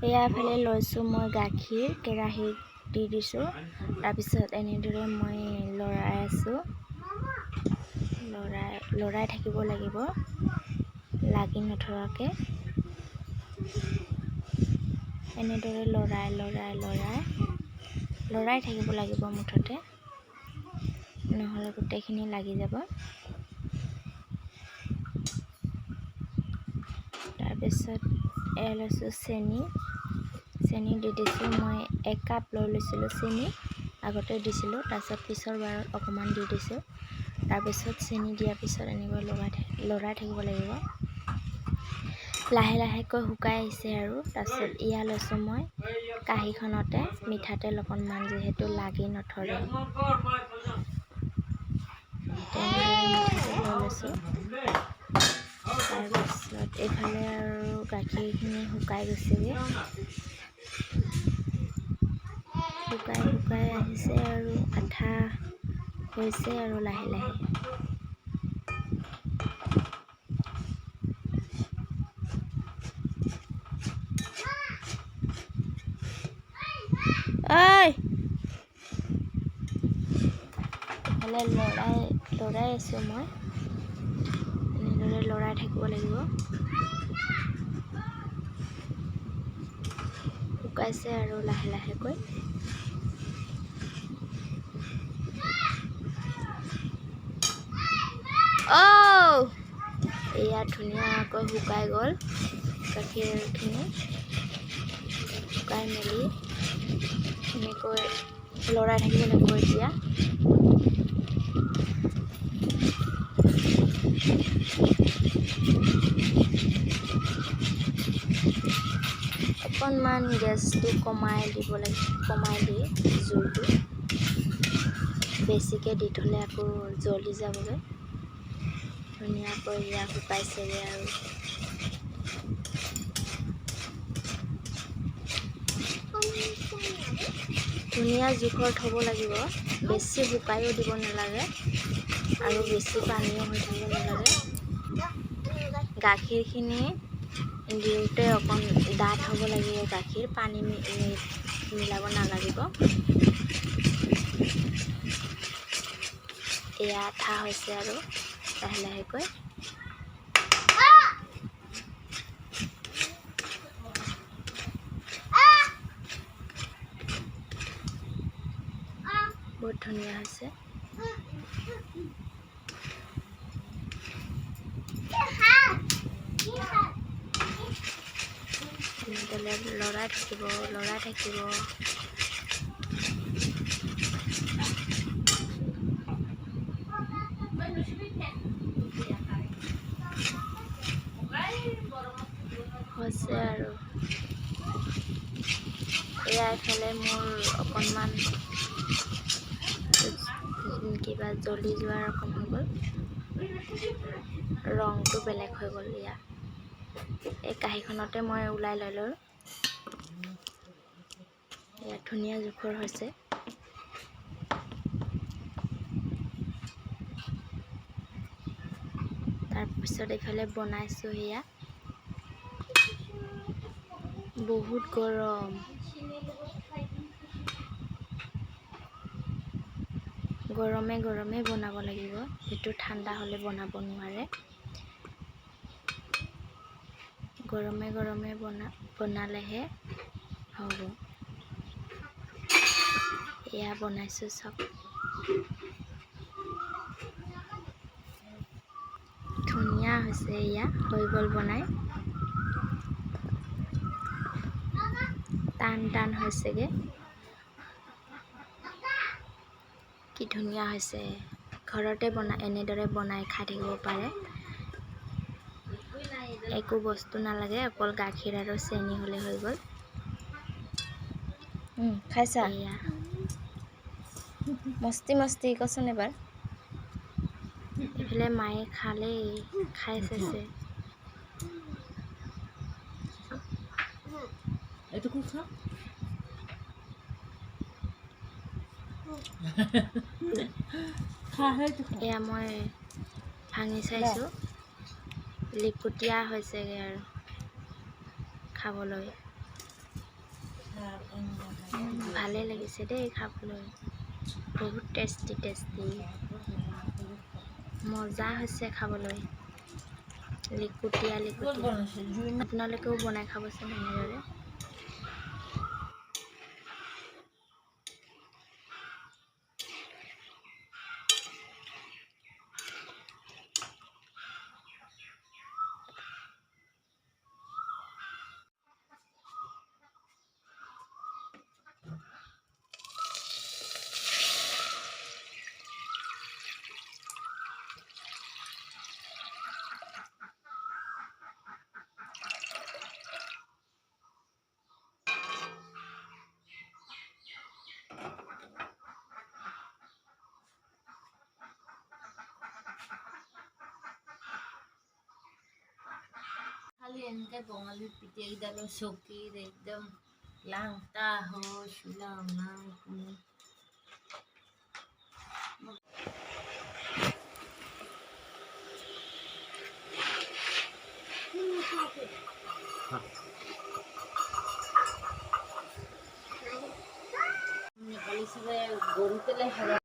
এয়া ফালে লৈছোঁ মই গাখীৰ কেৰাহীত দি দিছোঁ। তাৰপিছত এনেদৰে মই লৰাই আছোঁ। লৰাই থাকিব লাগিব লাগি নধৰাকৈ। এনেদৰে লৰাই থাকিব লাগিব মুঠতে, নহ'লে গোটেইখিনি লাগি যাব। তাৰপিছত এয়া লৈছোঁ চেনি দি দিছোঁ। মই 1 কাপ লৈ লৈছিলোঁ চেনি, আগতে দিছিলোঁ, তাৰপিছত পিছৰ বাৰত অকণমান দি দিছোঁ। তাৰপিছত চেনি দিয়াৰ পিছত এনেকৈ লৰাই থাকিব লাগিব। লাহেকৈ শুকাই আহিছে আৰু। তাৰপিছত এয়া লৈছোঁ মই কাঁহীখনতে মিঠাতেল অকণমান, যিহেতু লাগি নধৰে, তেনেদৰে মিঠাতেল লৈ লৈছোঁ। তাৰপিছত এইফালে আৰু গাখীৰখিনি শুকাই গৈছেগৈ। শুকাই আহিছে আৰু আঠা হৈছে আৰু লাহে। এইফালে লৰাই আছোঁ মই। এনেদৰে লৰাই থাকিব লাগিব। শুকাইছে আৰু লাহেকৈ। এয়া ধুনীয়াকৈ শুকাই গ'ল গাখীৰখিনি। শুকাই মেলি এনেকৈ লৰাই থাকিব লাগিব এতিয়া। অকণমান গেছটো কমাই দি জুইটো বেছিকৈ দি থ'লে আকৌ জ্বলি যাবগৈ। ধুনীয়াকৈ এয়া শুকাইছেগৈ আৰু। ধুনীয়া জোখৰ থ'ব লাগিব, বেছি শুকায়ো দিব নালাগে আৰু বেছি পানীও হৈ থাকিব নালাগে। গাখীৰখিনি দিওঁতে অকণ ডাঠ হ'ব লাগিব গাখীৰ, পানী মিলাব নালাগিব। এয়া আঠা হৈছে আৰু লাহেকৈ। বহুত ধুনীয়া হৈছে। লৰাই থাকিব। হৈছে আৰু এয়া এফালে মোৰ অকণমান কিবা জ্বলি যোৱাৰ ৰকম হৈ গ'ল, ৰংটো বেলেগ হৈ গ'ল। এয়া এই কাঁহীখনতে মই ওলাই ল'লোঁ। এয়া ধুনীয়া জোখৰ হৈছে। তাৰপিছত এইফালে বনাইছোঁ। এয়া বহুত গৰম। গৰমে বনাব লাগিব, সেইটো ঠাণ্ডা হ'লে বনাব নোৱাৰে। গৰমে বনালেহে হ'ব। এয়া বনাইছোঁ চব। ধুনীয়া হৈছে। এয়া হৈ গ'ল বনাই। টান হৈছেগৈ। কি ধুনীয়া হৈছে। ঘৰতে এনেদৰে বনাই খাই থাকিব পাৰে। একো বস্তু নালাগে, অকল গাখীৰ আৰু চেনি হ'লে হৈ গ'ল। খাইছা? এয়া মস্তি কচোন এবাৰ। এইফালে মায়ে খাই চাইছে। এয়া মই ভাঙি চাইছোঁ, লিকটীয়া হৈছেগৈ আৰু খাবলৈ। ভালে লাগিছে দেই খাবলৈ, বহুত টেষ্টি টেষ্টি, মজা হৈছে খাবলৈ, লিকটীয়া লিকটীয়া। আপোনালোকেও বনাই খাবচোন এনেদৰে। খালি এনেকৈ বঙালী পিঠেকেইডালৰ চকীত একদম লাংটা হৈ চোলা নাই কোনো। নেপালী চবে গৰু পেলাই